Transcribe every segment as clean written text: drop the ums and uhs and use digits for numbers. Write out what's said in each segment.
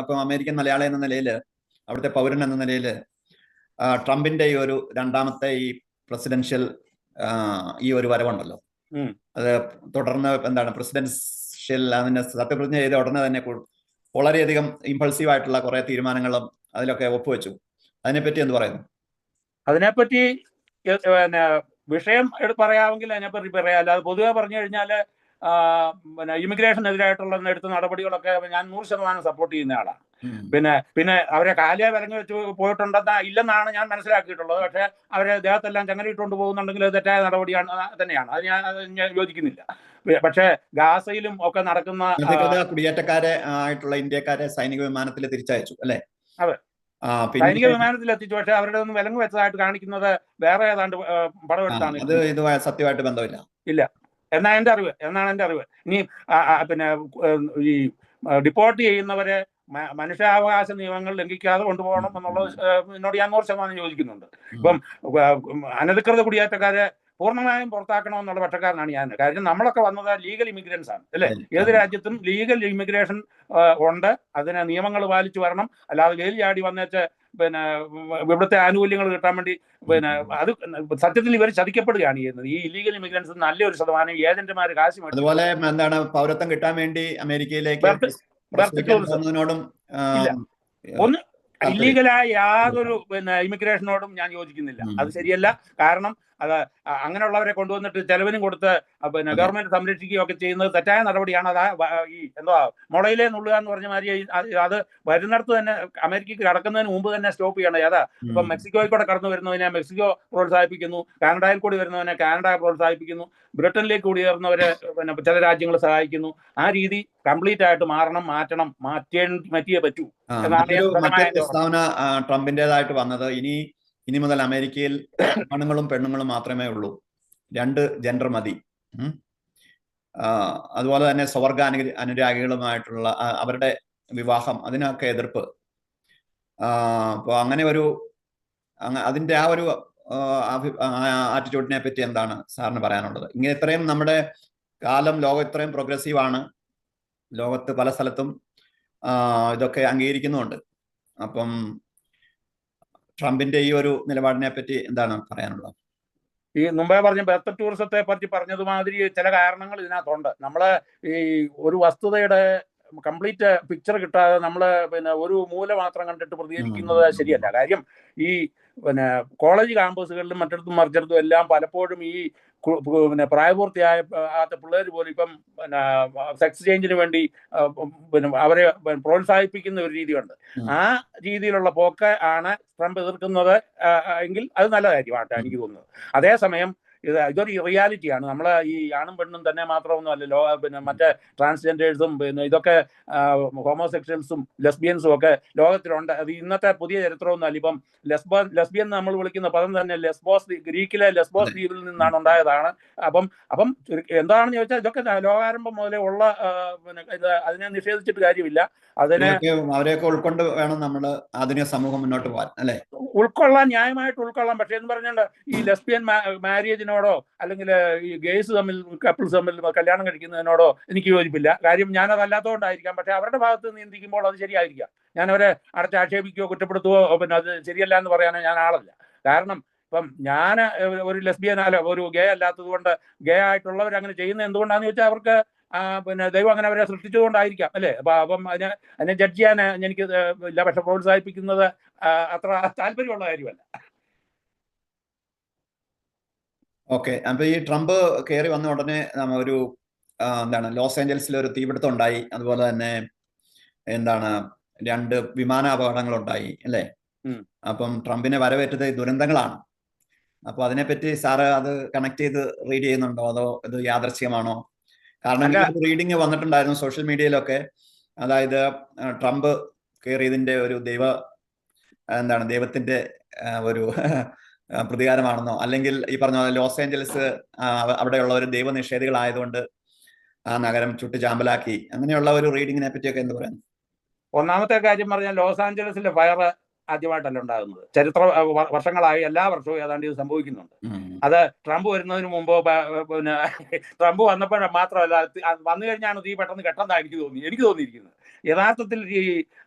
അപ്പം അമേരിക്കൻ മലയാളി എന്ന നിലയിൽ, അവിടുത്തെ പൗരൻ എന്ന നിലയിൽ ട്രംപിന്റെ ഈ ഒരു രണ്ടാമത്തെ ഈ പ്രസിഡൻഷ്യൽ ഈ ഒരു വരവുണ്ടല്ലോ, അത് തുടർന്ന് എന്താണ് പ്രസിഡൻഷ്യൽ അതിനെ സത്യപ്രതിജ്ഞ ചെയ്ത ഉടനെ തന്നെ വളരെയധികം ഇമ്പൾസീവ് ആയിട്ടുള്ള കുറെ തീരുമാനങ്ങളും അതിലൊക്കെ ഒപ്പുവെച്ചു. അതിനെപ്പറ്റി എന്ത് പറയുന്നു? അതിനെപ്പറ്റി പിന്നെ വിഷയം പറയാമെങ്കിൽ അതിനെപ്പറ്റി പറയാം. അല്ലാതെ പൊതുവെ പറഞ്ഞു കഴിഞ്ഞാൽ പിന്നെ ഇമിഗ്രേഷനെതിരായിട്ടുള്ള എടുത്ത നടപടികളൊക്കെ ഞാൻ 100% സപ്പോർട്ട് ചെയ്യുന്ന ആളാണ്. പിന്നെ അവരെ കാലിയെ വിലങ്ങ് വെച്ച് പോയിട്ടുണ്ടെന്നാ ഇല്ലെന്നാണ് ഞാൻ മനസ്സിലാക്കിയിട്ടുള്ളത്. പക്ഷെ അവരെ ദേഹത്തെല്ലാം ചങ്ങലയിട്ടുകൊണ്ട് പോകുന്നുണ്ടെങ്കിൽ അത് തെറ്റായ നടപടിയാണ് തന്നെയാണ്. അത് ഞാൻ യോജിക്കുന്നില്ല. പക്ഷേ ഗാസയിലും ഒക്കെ നടക്കുന്ന കുടിയേറ്റക്കാരെ ആയിട്ടുള്ള ഇന്ത്യക്കാരെ സൈനിക വിമാനത്തിൽ തിരിച്ചയച്ചു അല്ലെ? അതെ, സൈനിക വിമാനത്തിൽ എത്തിച്ചു. പക്ഷെ അവരുടെ ഒന്ന് വിലങ്ങ് വെച്ചതായിട്ട് കാണിക്കുന്നത് വേറെ ഏതാണ്ട് പടമെടുത്താണ്. ഇത് സത്യമായിട്ട് ബന്ധമില്ല. ഇല്ല എന്നാണ് എൻ്റെ അറിവ്. ഇനി പിന്നെ ഈ ഡിപ്പോർട്ട് ചെയ്യുന്നവരെ മനുഷ്യാവകാശ നിയമങ്ങൾ ലംഘിക്കാതെ കൊണ്ടുപോകണം എന്നുള്ളത് എന്നോട് ഞാൻ 100% യോജിക്കുന്നുണ്ട്. ഇപ്പം അനധികൃത കുടിയേറ്റക്കാരെ പൂർണ്ണമായും പുറത്താക്കണമെന്നുള്ള പക്ഷക്കാരനാണ് ഞാൻ. കാര്യം നമ്മളൊക്കെ വന്നത് ലീഗൽ ഇമിഗ്രൻസ് ആണ് അല്ലെ? ഏത് രാജ്യത്തും ലീഗൽ ഇമിഗ്രേഷൻ ഉണ്ട്. അതിനെ നിയമങ്ങൾ പാലിച്ചു വരണം. അല്ലാതെ വേലി ചാടി വന്നേച്ച് പിന്നെ ഇവിടുത്തെ ആനുകൂല്യങ്ങൾ കിട്ടാൻ വേണ്ടി പിന്നെ അത് സത്യത്തിൽ ഇവർ ചതിക്കപ്പെടുകയാണ് ചെയ്യുന്നത്. ഈ ഇല്ലീഗൽ ഇമിഗ്രൻസ് നല്ലൊരു ശതമാനം ഏജന്റുമാർ കാശ് മേടിച്ചു. അതുപോലെ എന്താണ് പൗരത്വം കിട്ടാൻ വേണ്ടി അമേരിക്കയിലേക്ക് ഒന്ന് ഇല്ലീഗലായ യാതൊരു പിന്നെ ഇമിഗ്രേഷനോടും ഞാൻ യോജിക്കുന്നില്ല. അത് ശരിയല്ല. കാരണം അത് അങ്ങനെയുള്ളവരെ കൊണ്ടുവന്നിട്ട് ചെലവിനും കൊടുത്ത് പിന്നെ ഗവൺമെന്റ് സംരക്ഷിക്കുകയൊക്കെ ചെയ്യുന്നത് തെറ്റായ നടപടിയാണ്. അതാ ഈ എന്താ മുളയിലേ നുള്ളുക എന്ന് പറഞ്ഞ മാതിരി അത് വരുന്നിടത്ത് തന്നെ അമേരിക്കക്ക് കടക്കുന്നതിന് മുമ്പ് തന്നെ സ്റ്റോപ്പ് ചെയ്യണം. ഏതാ ഇപ്പം മെക്സിക്കോയിൽ കൂടെ കടന്നു വരുന്നതിനെ മെക്സിക്കോ പ്രോത്സാഹിപ്പിക്കുന്നു, കാനഡയിൽ കൂടി വരുന്നവനെ കാനഡ പ്രോത്സാഹിപ്പിക്കുന്നു, ബ്രിട്ടനിലേക്ക് കൂടി വരുന്നവരെ പിന്നെ ചില രാജ്യങ്ങൾ സഹായിക്കുന്നു. ആ രീതി കംപ്ലീറ്റ് ആയിട്ട് മാറ്റിയേ പറ്റൂ. പ്രസ്താവന ട്രംപിന്റേതായിട്ട് വന്നത് ഇനി മുതൽ അമേരിക്കയിൽ ആണുങ്ങളും പെണ്ണുങ്ങളും മാത്രമേ ഉള്ളൂ, 2 ജെൻഡർ മതി. അതുപോലെ തന്നെ സ്വവർഗ അനുരാഗികളുമായിട്ടുള്ള അവരുടെ വിവാഹം, അതിനൊക്കെ എതിർപ്പ്. അപ്പോൾ അങ്ങനെ അതിന്റെ ആ ഒരു ആറ്റിറ്റ്യൂഡിനെ പറ്റി എന്താണ് സാറിന് പറയാനുള്ളത്? ഇങ്ങനെ ഇത്രയും നമ്മുടെ ലോകം ഇത്രയും പ്രോഗ്രസീവ് ആണ്. ലോകത്ത് പല സ്ഥലത്തും ഇതൊക്കെ അംഗീകരിക്കുന്നുണ്ട്. അപ്പം ട്രംപിന്റെ ഈ ഒരു നിലപാടിനെ പറ്റി എന്താണ് പറയാനുള്ളത്? ഈ മുമ്പേ പറഞ്ഞ ബർത്ത് ടൂറിസത്തെ പറ്റി പറഞ്ഞതുമാതിരി ചില കാരണങ്ങൾ ഇതിനകത്തുണ്ട്. നമ്മള് ഈ ഒരു വസ്തുതയുടെ കംപ്ലീറ്റ് പിക്ചർ കിട്ടാതെ നമ്മള് പിന്നെ ഒരു മൂല മാത്രം കണ്ടിട്ട് പ്രതികരിക്കുന്നത് ശരിയല്ല. കാര്യം ഈ പിന്നെ കോളേജ് ക്യാമ്പസുകളിലും മറ്റിടത്തും എല്ലാം പലപ്പോഴും ഈ പിന്നെ പ്രായപൂർത്തിയായ പിള്ളേർ പോലും ഇപ്പം പിന്നെ സെക്സ് ചേഞ്ചിന് വേണ്ടി പിന്നെ അവരെ പ്രോത്സാഹിപ്പിക്കുന്ന ഒരു രീതിയുണ്ട്. ആ രീതിയിലുള്ള പോക്ക് ആണ് ട്രംപ് എതിർക്കുന്നത് എങ്കിൽ അത് നല്ല കാര്യമായിട്ടാണ് എനിക്ക് തോന്നുന്നത്. അതേസമയം ഇതൊരു റിയാലിറ്റിയാണ്. നമ്മളെ ഈ ആണും പെണ്ണും തന്നെ മാത്രമൊന്നും അല്ലല്ലോ, പിന്നെ മറ്റേ ട്രാൻസ്ജെൻഡേഴ്സും പിന്നെ ഇതൊക്കെ ഹോമോസെക്ഷൽസും ലെസ്ബിയൻസും ഒക്കെ ലോകത്തിലുണ്ട്. അത് ഇന്നത്തെ പുതിയ ചരിത്രമൊന്നും അല്ല. ഇപ്പം ലെസ്ബിയൻ നമ്മൾ വിളിക്കുന്ന പദം തന്നെ ഗ്രീക്കിലെ ലെസ്ബോസ് ദ്വീപിൽ നിന്നാണ് ഉണ്ടായതാണ്. അപ്പം എന്താണെന്ന് ചോദിച്ചാൽ ഇതൊക്കെ ലോകാരംഭം മുതലേ ഉള്ള പിന്നെ അതിനെ നിഷേധിച്ചിട്ട് കാര്യമില്ല. അവരെയൊക്കെ ഉൾക്കൊണ്ട് വേണം നമ്മൾ ആധുനിക സമൂഹം മുന്നോട്ട് പോകാൻ അല്ലെ? ന്യായമായിട്ട് ഉൾക്കൊള്ളാം. പക്ഷേ എന്ന് പറഞ്ഞാൽ ഈ ലെസ്ബിയൻ മാരേജിനോടോ അല്ലെങ്കിൽ ഈ ഗെയ്സ് കപ്പിൾസ് തമ്മിൽ കല്യാണം കഴിക്കുന്നതിനോടോ എനിക്ക് യോജിപ്പില്ല. കാര്യം ഞാനതല്ലാത്തതുകൊണ്ടായിരിക്കാം. പക്ഷെ അവരുടെ ഭാഗത്ത് നിയന്ത്രിക്കുമ്പോൾ അത് ശരിയായിരിക്കാം. ഞാൻ അവരെ അടച്ചാക്ഷേപിക്കുകയോ കുറ്റപ്പെടുത്തുകയോ പിന്നെ അത് ശരിയല്ല എന്ന് പറയാനോ ഞാൻ ആളല്ല. കാരണം ഇപ്പം ഞാൻ ഒരു ലെസ്ബിയൻ ഒരു ഗേ അല്ലാത്തത് കൊണ്ട് ഗേ ആയിട്ടുള്ളവർ അങ്ങനെ ചെയ്യുന്നത് എന്തുകൊണ്ടാണെന്ന് ചോദിച്ചാൽ അവർക്ക് പിന്നെ ദൈവം അങ്ങനെ അവരെ സൃഷ്ടിച്ചതുകൊണ്ടായിരിക്കാം അല്ലേ? അപ്പം അതിനെ ജഡ്ജ് ചെയ്യാൻ എനിക്ക് ഇല്ല. പക്ഷെ പ്രോത്സാഹിപ്പിക്കുന്നത് അത്ര താല്പര്യമുള്ള കാര്യമല്ല. ഓക്കെ. അപ്പൊ ഈ ട്രംപ് കയറി വന്ന ഉടനെ ഒരു ലോസ് ഏഞ്ചൽസിൽ ഒരു തീപിടുത്തം ഉണ്ടായി. അതുപോലെ തന്നെ 2 വിമാന അപകടങ്ങൾ ഉണ്ടായി അല്ലേ? അപ്പം ട്രംപിനെ വരവേറ്റത് ദുരന്തങ്ങളാണ്. അപ്പൊ അതിനെപ്പറ്റി സാറ് അത് കണക്ട് ചെയ്ത് റീഡ് ചെയ്യുന്നുണ്ടോ, അതോ ഇത് യാദൃശ്യമാണോ? കാരണം എനിക്ക് റീഡിങ് വന്നിട്ടുണ്ടായിരുന്നു സോഷ്യൽ മീഡിയയിലൊക്കെ. അതായത് ട്രംപ് കയറിയതിന്റെ ഒരു ദൈവത്തിന്റെ ഒരു പ്രതികാരമാണെന്നോ, അല്ലെങ്കിൽ ഈ പറഞ്ഞ ലോസ് ഏഞ്ചൽസ് അവിടെയുള്ളവർ ദൈവനിഷേധികളായതുകൊണ്ട് ആ നഗരം ചുട്ടുചാമ്പലാക്കി, അങ്ങനെയുള്ള ഒരു റീഡിങ്ങിനെ പറ്റിയൊക്കെ എന്ത് പറയുന്നു? ഒന്നാമത്തെ കാര്യം പറഞ്ഞാൽ ലോസ് ആഞ്ചലസിലെ ഫയർ ആദ്യമായിട്ടല്ല ഉണ്ടാകുന്നത്. വർഷങ്ങളായി എല്ലാ വർഷവും ഏതാണ്ട് ഇത് സംഭവിക്കുന്നുണ്ട്. അത് ട്രംപ് വരുന്നതിന് മുമ്പ് പിന്നെ ട്രംപ് വന്നപ്പോൾ മാത്രമല്ല, വന്നു കഴിഞ്ഞാണ് തീ പെട്ടെന്ന് കെട്ടെന്നാണ് എനിക്ക് തോന്നിയിരിക്കുന്നത്. യഥാർത്ഥത്തിൽ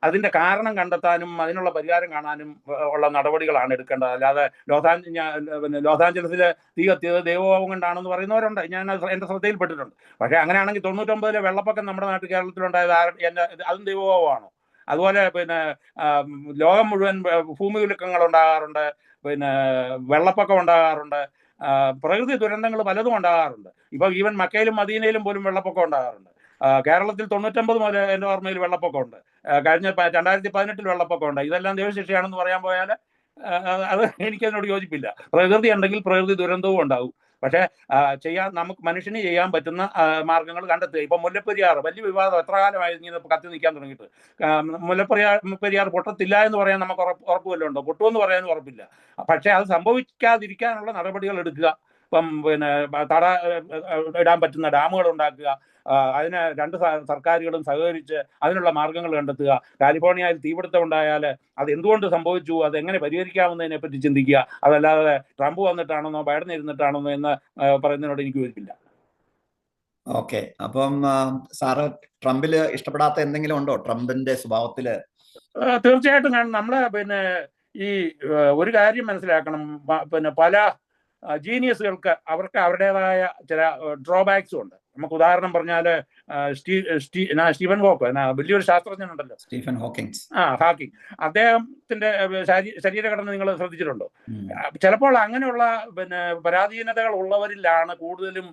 അതിന്റെ കാരണം കണ്ടെത്താനും അതിനുള്ള പരിഹാരം കാണാനും ഉള്ള നടപടികളാണ് എടുക്കേണ്ടത്. അല്ലാതെ ലോസ് ആഞ്ചലസിലെ തീ കത്തിയത് ദൈവകോപം കൊണ്ടാണെന്ന് പറയുന്നവരുണ്ട്. ഞാൻ എന്റെ ശ്രദ്ധയിൽപ്പെട്ടിട്ടുണ്ട്. പക്ഷേ അങ്ങനെയാണെങ്കിൽ 99-ലെ വെള്ളപ്പൊക്കം നമ്മുടെ നാട്ടിൽ കേരളത്തിലുണ്ടായത് അതും ദൈവകോപമാണോ? അതുപോലെ ലോകം മുഴുവൻ ഭൂമികുലുക്കങ്ങൾ ഉണ്ടാകാറുണ്ട്, വെള്ളപ്പൊക്കം ഉണ്ടാകാറുണ്ട്, പ്രകൃതി ദുരന്തങ്ങൾ പലതും ഉണ്ടാകാറുണ്ട്. ഇപ്പൊ ഈവൻ മക്കയിലും മദീനയിലും പോലും വെള്ളപ്പൊക്കം ഉണ്ടാകാറുണ്ട്. കേരളത്തിൽ 99 മുതൽ എൻ്റെ ഓർമ്മയിൽ വെള്ളപ്പൊക്കമുണ്ട്. കഴിഞ്ഞ 2018 വെള്ളപ്പൊക്കമുണ്ട്. ഇതെല്ലാം ദൈവശിക്ഷയാണെന്ന് പറയാൻ പോയാൽ അത് എനിക്കതിനോട് യോജിപ്പില്ല. പ്രകൃതി ഉണ്ടെങ്കിൽ പ്രകൃതി ദുരന്തവും ഉണ്ടാവും. പക്ഷേ നമുക്ക് മനുഷ്യന് ചെയ്യാൻ പറ്റുന്ന മാർഗങ്ങൾ കണ്ടെത്തുക. ഇപ്പൊ മുല്ലപ്പെരിയാർ വലിയ വിവാദം, എത്ര കാലമായി ഇങ്ങനെ കത്തി നിൽക്കാൻ തുടങ്ങിയിട്ട്. മുല്ലപ്പെരിയാർ പൊട്ടത്തില്ല എന്ന് പറയാൻ നമുക്ക് ഉറപ്പ് വല്ലതും ഉണ്ടോ? പൊട്ടുമെന്ന് പറയാനും ഉറപ്പില്ല. പക്ഷേ അത് സംഭവിക്കാതിരിക്കാനുള്ള നടപടികൾ എടുക്കുക. ഇപ്പം തട ഇടാൻ പറ്റുന്ന ഡാമുകൾ ഉണ്ടാക്കുക, അതിന് രണ്ട് സർക്കാരുകളും സഹകരിച്ച് അതിനുള്ള മാർഗങ്ങൾ കണ്ടെത്തുക. കാലിഫോർണിയയിൽ തീപിടുത്തം ഉണ്ടായാൽ അത് എന്തുകൊണ്ട് സംഭവിച്ചു, അത് എങ്ങനെ പരിഹരിക്കാമെന്നതിനെ പറ്റി ചിന്തിക്കുക. അതല്ലാതെ ട്രംപ് വന്നിട്ടാണെന്നോ ബൈഡൻ ഇരുന്നിട്ടാണെന്നോ എന്ന് പറയുന്നതിനോട് എനിക്ക് യോജിപ്പില്ല. ഓക്കെ, അപ്പം സാറ് ട്രംപില് ഇഷ്ടപ്പെടാത്ത എന്തെങ്കിലും ഉണ്ടോ ട്രംപിന്റെ സ്വഭാവത്തില്? തീർച്ചയായിട്ടും നമ്മള് ഈ ഒരു കാര്യം മനസ്സിലാക്കണം. പല ജീനിയസുകൾക്ക് അവർക്ക് അവരുടേതായ ചില ഡ്രോബാക്സും ഉണ്ട്. നമുക്ക് ഉദാഹരണം പറഞ്ഞാൽ സ്റ്റീഫൻ ഹോക്ക്, വലിയൊരു ശാസ്ത്രജ്ഞനുണ്ടല്ലോ, സ്റ്റീഫൻ ഹോക്കിങ്സ്. ഹാക്കിങ്. അദ്ദേഹത്തിന്റെ ശരീരഘടന നിങ്ങൾ ശ്രദ്ധിച്ചിട്ടുണ്ടോ? ചിലപ്പോൾ അങ്ങനെയുള്ള പരാധീനതകൾ ഉള്ളവരിലാണ് കൂടുതലും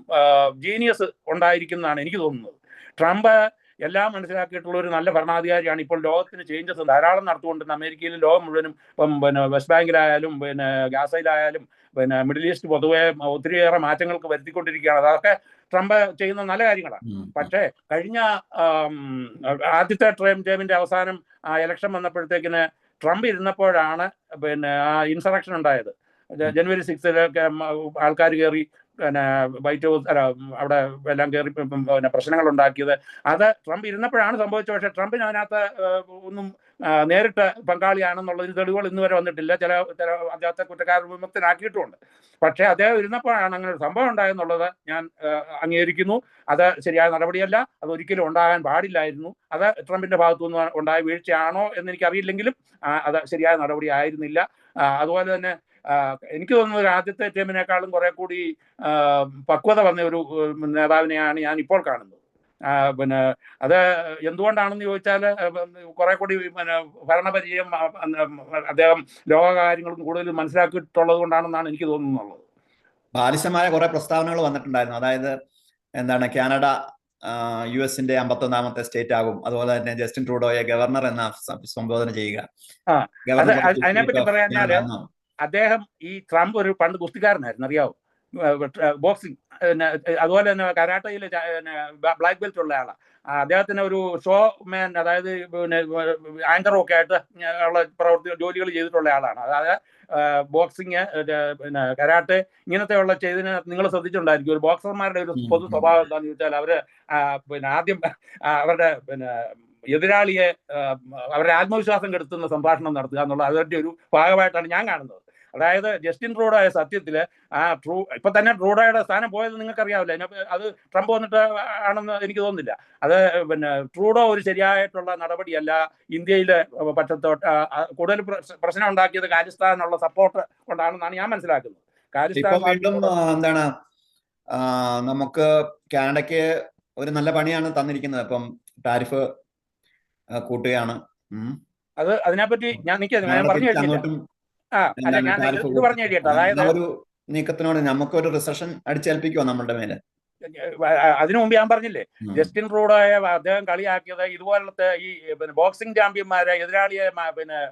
ജീനിയസ് ഉണ്ടായിരിക്കുന്നതാണ് എനിക്ക് തോന്നുന്നത്. ട്രംപ് എല്ലാം മനസ്സിലാക്കിയിട്ടുള്ള ഒരു നല്ല ഭരണാധികാരിയാണ്. ഇപ്പോൾ ലോകത്തിന് ചേഞ്ചസ് ധാരാളം നടത്തുകൊണ്ടിരുന്ന അമേരിക്കയിലും ലോകം മുഴുവനും ഇപ്പം വെസ്റ്റ് ബാങ്കിലായാലും ഗാസയിലായാലും മിഡിൽ ഈസ്റ്റ് പൊതുവെ ഒത്തിരിയേറെ മാറ്റങ്ങൾക്ക് വരുത്തിക്കൊണ്ടിരിക്കുകയാണ്. അതൊക്കെ ട്രംപ് ചെയ്യുന്ന നല്ല കാര്യങ്ങളാണ്. പക്ഷേ കഴിഞ്ഞ ആദ്യത്തെ ടേമിന്റെ അവസാനം ഇലക്ഷൻ വന്നപ്പോഴത്തേക്കിന് ട്രംപ് ഇരുന്നപ്പോഴാണ് ആ ഇൻസറക്ഷൻ ഉണ്ടായത്. ജനുവരി 6 ആൾക്കാർ കയറി വൈറ്റ് ഹൗസ് അവിടെ എല്ലാം കയറി പ്രശ്നങ്ങൾ ഉണ്ടാക്കിയത്. അത് ട്രംപ് ഇരുന്നപ്പോഴാണ് സംഭവിച്ചത്. പക്ഷേ ട്രംപിന് അതിനകത്ത് ഒന്നും നേരിട്ട് പങ്കാളിയാണെന്നുള്ളതിന് തെളിവുകൾ ഇന്ന് വരെ വന്നിട്ടില്ല. ചില അദ്ദേഹത്തെ കുറ്റക്കാർ വിമുക്തനാക്കിയിട്ടുമുണ്ട്. പക്ഷേ അദ്ദേഹം ഇരുന്നപ്പോഴാണ് അങ്ങനെ ഒരു സംഭവം ഉണ്ടായെന്നുള്ളത് ഞാൻ അംഗീകരിക്കുന്നു. അത് ശരിയായ നടപടിയല്ല, അത് ഒരിക്കലും ഉണ്ടാകാൻ പാടില്ലായിരുന്നു. അത് ട്രംപിന്റെ ഭാഗത്തുനിന്ന് ഉണ്ടായ വീഴ്ചയാണോ എന്ന് എനിക്കറിയില്ലെങ്കിലും അത് ശരിയായ നടപടി ആയിരുന്നില്ല. അതുപോലെ തന്നെ എനിക്ക് തോന്നുന്നത് ആദ്യത്തെ ടീമിനേക്കാളും കുറെ കൂടി പക്വത വന്ന ഒരു നേതാവിനെയാണ് ഞാൻ ഇപ്പോൾ കാണുന്നത്. അത് എന്തുകൊണ്ടാണെന്ന് ചോദിച്ചാൽ കുറെ കൂടി ഭരണപരിചയം അദ്ദേഹം ലോകകാര്യങ്ങളും കൂടുതൽ മനസ്സിലാക്കിയിട്ടുള്ളത് കൊണ്ടാണെന്നാണ് എനിക്ക് തോന്നുന്നുള്ളത്. ബാലിശമായ കുറെ പ്രസ്താവനകൾ വന്നിട്ടുണ്ടായിരുന്നു. അതായത് എന്താണ്, കാനഡ US-ന്റെ 51ാമത്തെ സ്റ്റേറ്റ് ആകും, അതുപോലെ തന്നെ ജസ്റ്റിൻ ട്രൂഡോയെ ഗവർണർ എന്ന സംബോധന ചെയ്യുക. അതിനെപ്പറ്റി പറയാഞ്ഞാല് അദ്ദേഹം ഈ ട്രംപ് ഒരു പണ്ട് ഗുസ്തിക്കാരനായിരുന്നു, അറിയാവോ? ബോക്സിംഗ്, അതുപോലെ തന്നെ കരാട്ടയിൽ ബ്ലാക്ക് ബെൽറ്റ് ഉള്ള ആളാണ്. അദ്ദേഹത്തിന് ഒരു ഷോ മാൻ, അതായത് ആങ്കറും ഒക്കെ ആയിട്ട് ഉള്ള ജോലികൾ ചെയ്തിട്ടുള്ള ആളാണ്. അതായത് ബോക്സിങ്, കരാട്ടെ ഇങ്ങനത്തെ ഉള്ള ചെയ്തതിന് നിങ്ങൾ ശ്രദ്ധിച്ചിട്ടുണ്ടായിരിക്കും. ഒരു ബോക്സർമാരുടെ ഒരു പൊതു സ്വഭാവം എന്താണെന്ന് ചോദിച്ചാൽ അവര് ആദ്യം അവരുടെ എതിരാളിയെ അവരുടെ ആത്മവിശ്വാസം കെടുത്തുന്ന സംഭാഷണം നടത്തുക എന്നുള്ളത് അതിന്റെ ഒരു ഭാഗമായിട്ടാണ് ഞാൻ കാണുന്നത്. അതായത് ജസ്റ്റിൻ ട്രൂഡോയെ സത്യത്തില് ഇപ്പൊ തന്നെ ട്രൂഡോയുടെ സ്ഥാനം പോയത് നിങ്ങൾക്കറിയാവില്ല. അത് ട്രംപ് വന്നിട്ട് ആണെന്ന് എനിക്ക് തോന്നുന്നില്ല. അത് ട്രൂഡോ ഒരു ശരിയായിട്ടുള്ള നടപടിയല്ല. ഇന്ത്യയിലെ പക്ഷത്തോട്ട് കൂടുതൽ പ്രശ്നം ഉണ്ടാക്കിയത് ഖാലിസ്ഥാനുള്ള സപ്പോർട്ട് കൊണ്ടാണെന്നാണ് ഞാൻ മനസ്സിലാക്കുന്നത്. വീണ്ടും എന്താണ്, നമുക്ക് കാനഡയ്ക്ക് ഒരു നല്ല പണിയാണ് തന്നിരിക്കുന്നത്. ഇപ്പം ടാരിഫ് കൂട്ടുകയാണ്. അത് അതിനെപ്പറ്റി ഞാൻ പറഞ്ഞു കഴിഞ്ഞില്ല. ഞാൻ ഇത് പറഞ്ഞു കഴിയട്ടെ. അതായത് ഒരു നീക്കത്തിനോട് നമുക്കൊരു റിസഷൻ അടിച്ചേൽപ്പിക്കുമോ നമ്മളുടെ മേലെ? അതിനു മുമ്പ് ഞാൻ പറഞ്ഞില്ലേ, ജസ്റ്റിൻ ട്രൂഡോയെ അദ്ദേഹം കളിയാക്കിയത് ഇതുപോലത്തെ ഈ ബോക്സിംഗ് ചാമ്പ്യന്മാരെ എതിരാളിയെ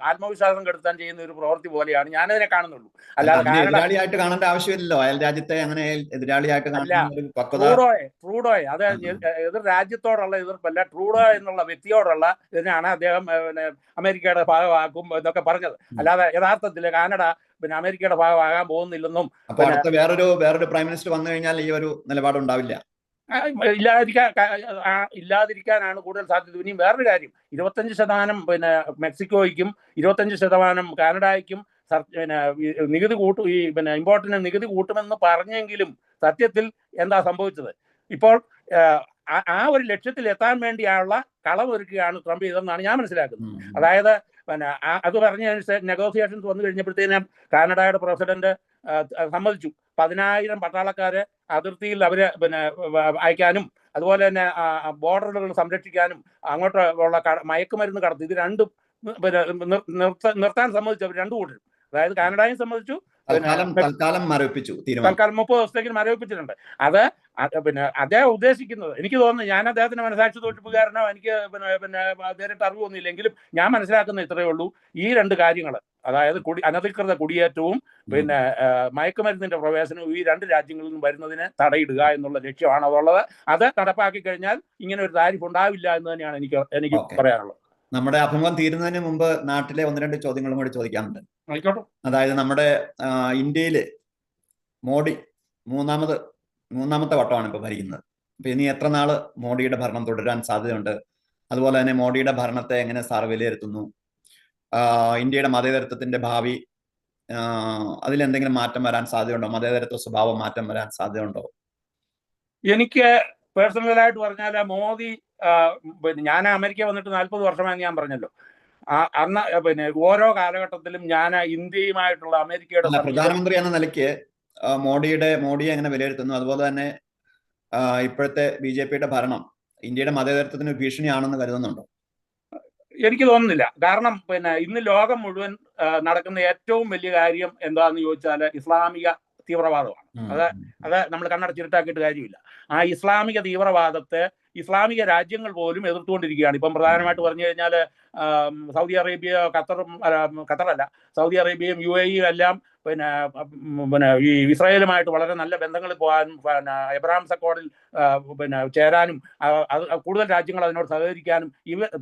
ആത്മവിശ്വാസം കെടുത്താൻ ചെയ്യുന്ന ഒരു പ്രവൃത്തി പോലെയാണ് ഞാനതിനെ കാണുന്നുള്ളൂ. അല്ലാതെ എതിരാളിയായിട്ട് കാണേണ്ട ആവശ്യമില്ലല്ലോ. അയൽ രാജ്യത്തെ അങ്ങനെ എതിരാളിയായിട്ട് ട്രൂഡോയെ അത് എതിർ രാജ്യത്തോടുള്ള എതിർപ്പല്ല, ട്രൂഡോ എന്നുള്ള വ്യക്തിയോടുള്ള ഇതിനാണ് അദ്ദേഹം അമേരിക്കയുടെ ഭാഗമാക്കും എന്നൊക്കെ പറഞ്ഞത്. അല്ലാതെ യഥാർത്ഥത്തിൽ കാനഡ അമേരിക്കയുടെ ഭാഗമാകാൻ പോകുന്നില്ലെന്നും. അപ്പൊ അടുത്ത വേറൊരു പ്രൈം മിനിസ്റ്റർ വന്നു കഴിഞ്ഞാൽ ഈ ഒരു നിലപാടുണ്ടാവില്ല. ഇല്ലാതിരിക്കാനാണ് കൂടുതൽ സാധ്യത. ഇനിയും വേറൊരു കാര്യം, 25% പിന്നെ മെക്സിക്കോയ്ക്കും 25% കാനഡയ്ക്കും പിന്നെ നികുതി കൂട്ടും, ഈ പിന്നെ ഇമ്പോർട്ടിന് നികുതി കൂട്ടുമെന്ന് പറഞ്ഞെങ്കിലും സത്യത്തിൽ എന്താ സംഭവിച്ചത്? ഇപ്പോൾ ആ ഒരു ലക്ഷ്യത്തിൽ എത്താൻ വേണ്ടിയുള്ള കളമൊരുക്കുകയാണ് ട്രംപ് ചെയ്തതെന്നാണ് ഞാൻ മനസ്സിലാക്കുന്നത്. അതായത് പിന്നെ അത് പറഞ്ഞ നെഗോസിയേഷൻസ് വന്നു കഴിഞ്ഞപ്പോഴത്തേനും കാനഡയുടെ പ്രസിഡന്റ് സമ്മതിച്ചു 10,000 പട്ടാളക്കാരെ അതിർത്തിയിൽ അവര് പിന്നെ അയക്കാനും അതുപോലെ തന്നെ ബോർഡറുകൾ സംരക്ഷിക്കാനും അങ്ങോട്ട് ഉള്ള മയക്കുമരുന്ന് കടത്ത്, ഇത് രണ്ടും പിന്നെ നിർത്താൻ സമ്മതിച്ചു അവർ രണ്ടു കൂട്ടരും. അതായത് കാനഡയും സമ്മതിച്ചു, തൽക്കാലം 30 ദിവസത്തേക്ക് മരവിപ്പിച്ചിട്ടുണ്ട്. അത് പിന്നെ അദ്ദേഹം ഉദ്ദേശിക്കുന്നത്, എനിക്ക് തോന്നുന്നു, ഞാൻ അദ്ദേഹത്തിന് മനസാക്ഷി തോൽപ്പിക്കാരനോ എനിക്ക് പിന്നെ നേരിട്ട് അറിവൊന്നുമില്ലെങ്കിലും ഞാൻ മനസ്സിലാക്കുന്ന ഇത്രയേ ഉള്ളൂ, ഈ രണ്ട് കാര്യങ്ങൾ, അതായത് അനധികൃത കുടിയേറ്റവും പിന്നെ മയക്കുമരുന്നിന്റെ പ്രവേശനവും ഈ രണ്ട് രാജ്യങ്ങളിൽ നിന്നും വരുന്നതിനെ തടയിടുക എന്നുള്ള ലക്ഷ്യമാണ് അതുള്ളത്. അത് നടപ്പാക്കി കഴിഞ്ഞാൽ ഇങ്ങനെ ഒരു താരിഫ് ഉണ്ടാവില്ല എന്ന് തന്നെയാണ് എനിക്ക് പറയാനുള്ളത്. നമ്മുടെ അഭിമുഖം തീരുന്നതിന് മുമ്പ് നാട്ടിലെ 1-2 ചോദ്യങ്ങളും കൂടി ചോദിക്കാനുണ്ട്. അതായത് നമ്മുടെ ഇന്ത്യയില് മോഡി മൂന്നാമത്തെ വട്ടമാണ് ഇപ്പൊ ഭരിക്കുന്നത്. അപ്പൊ ഇനി എത്ര നാള് മോഡിയുടെ ഭരണം തുടരാൻ സാധ്യതയുണ്ട്? അതുപോലെ തന്നെ മോഡിയുടെ ഭരണത്തെ എങ്ങനെ സാർ വിലയിരുത്തുന്നു? ഇന്ത്യയുടെ മതേതരത്വത്തിന്റെ ഭാവി, അതിലെന്തെങ്കിലും മാറ്റം വരാൻ സാധ്യതയുണ്ടോ? മതേതരത്വ സ്വഭാവം മാറ്റം വരാൻ സാധ്യതയുണ്ടോ? എനിക്ക് പേഴ്സണലായിട്ട് പറഞ്ഞാൽ മോദി, പിന്നെ ഞാൻ അമേരിക്ക വന്നിട്ട് 40 വർഷമായി ഞാൻ പറഞ്ഞല്ലോ, അന്ന് പിന്നെ ഓരോ കാലഘട്ടത്തിലും ഞാൻ ഇന്ത്യയുമായിട്ടുള്ള അമേരിക്കയുടെ പ്രധാനമന്ത്രി എന്ന നിലയ്ക്ക് മോഡിയെ എങ്ങനെ വിലയിരുത്തുന്നു? അതുപോലെ തന്നെ ഇപ്പോഴത്തെ BJPയുടെ ഭരണം ഇന്ത്യയുടെ മതേതരത്വത്തിന് ഭീഷണിയാണെന്ന് കരുതുന്നുണ്ടോ? എനിക്ക് തോന്നുന്നില്ല. കാരണം പിന്നെ ഇന്ന് ലോകം മുഴുവൻ നടക്കുന്ന ഏറ്റവും വലിയ കാര്യം എന്താണെന്ന് ചോദിച്ചാൽ ഇസ്ലാമിക തീവ്രവാദമാണ്. അത് നമ്മൾ കണ്ണടച്ചിരുട്ടാക്കിയിട്ട് കാര്യമില്ല. ആ ഇസ്ലാമിക തീവ്രവാദത്തെ ഇസ്ലാമിക രാജ്യങ്ങൾ പോലും എതിർത്തുകൊണ്ടിരിക്കുകയാണ്. ഇപ്പം പ്രധാനമായിട്ട് പറഞ്ഞു കഴിഞ്ഞാൽ സൗദി അറേബ്യ, ഖത്തറല്ല, സൗദി അറേബ്യയും UAE എല്ലാം പിന്നെ ഈ ഇസ്രായേലുമായിട്ട് വളരെ നല്ല ബന്ധങ്ങളിൽ പോകാനും പിന്നെ എബ്രഹാംസ് അക്കോർഡിൽ പിന്നെ ചേരാനും കൂടുതൽ രാജ്യങ്ങൾ അതിനോട് സഹകരിക്കാനും